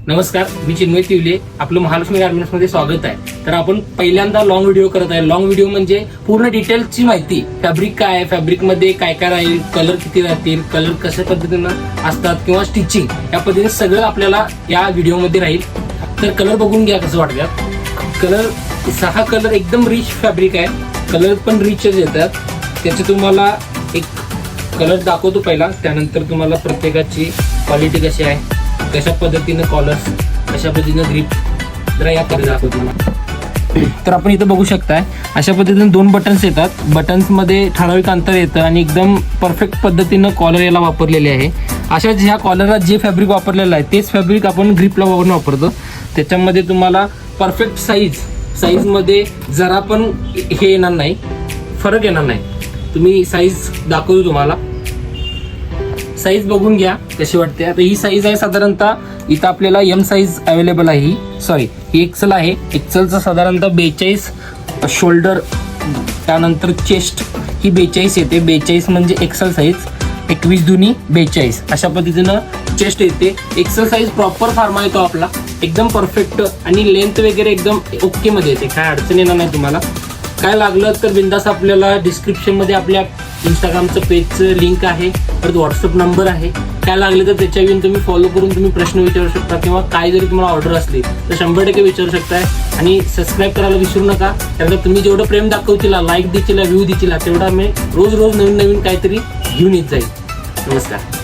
नमस्कार, मी चिन्मय तिवले. आपलं महालक्ष्मी गार्मेंट्स मध्ये स्वागत आहे. तर आपण पहिल्यांदा लॉंग व्हिडिओ करत आहे. लॉंग व्हिडिओ म्हणजे पूर्ण डिटेल्सची माहिती, फॅब्रिक काय आहे, फॅब्रिक मध्ये काय काय राहील, कलर किती राहतील, कलर कशा पद्धतीनं असतात किंवा स्टिचिंग या पद्धतीने सगळं आपल्याला या व्हिडिओमध्ये राहील. तर कलर बघून घ्या कसं वाटतात. कलर 6 कलर एकदम रिच फॅब्रिक आहे. कलर पण रिचच येतात. त्याचे तुम्हाला एक कलर दाखवतो पहिला, त्यानंतर तुम्हाला प्रत्येकाची क्वालिटी कशी आहे, कशा पद्धतीनं कॉलर्स, कशा पद्धतीनं ग्रिप जरा या पद्धतीने दाखवतो तुम्हाला. तर आपण इथं बघू शकताय अशा पद्धतीने 2 बटन्स येतात. बटन्स मध्ये ठराविक अंतर येतं आणि एकदम परफेक्ट पद्धतीनं कॉलर याला वापरलेले आहे. अशाच ह्या कॉलरला जे फॅब्रिक वापरलेलं आहे तेच फॅब्रिक आपण ग्रिपला वापरतो. त्याच्यामध्ये तुम्हाला परफेक्ट साईज मध्ये जरा पण हे येणार नाही, फरक येणार नाही. तुम्ही साईज दाखवतो तुम्हाला. साईज बघून घ्या कशी वाटते. आता ही साईज आहे साधारणतः इथं आपल्याला एम साईज अवेलेबल आहे. ही एक्सेल आहे. एक्सेलचा साधारणतः 42 शोल्डर, त्यानंतर चेस्ट ही 42 येते. 42 म्हणजे एक्सेल साईज. 21 दुनी 42 अशा पद्धतीनं चेस्ट येते. एक्सेल साईज प्रॉपर फार्मा येतो आपला, एकदम परफेक्ट आणि लेंथ वगैरे एकदम ओके मध्ये येते. काय अडचण येणार नाही तुम्हाला. काय लागलं तर बिंदास आपल्याला डिस्क्रिप्शन मध्ये आपल्या इंस्टाग्रामचं पेजचं लिंक आहे, परत व्हॉट्सअप नंबर आहे. काय लागले तर त्याच्यावर तुम्ही फॉलो करून तुम्ही प्रश्न विचारू शकता किंवा काय जरी तुम्हाला ऑर्डर असली तर 100% विचारू शकताय. आणि सबस्क्राईब करायला विसरू नका. त्यानंतर तुम्ही जेवढं प्रेम दाखवतील, लाईक देतील, व्ह्यू देतील, तेवढा मी रोज नवीन काहीतरी घेऊन येत जाईल. नमस्कार.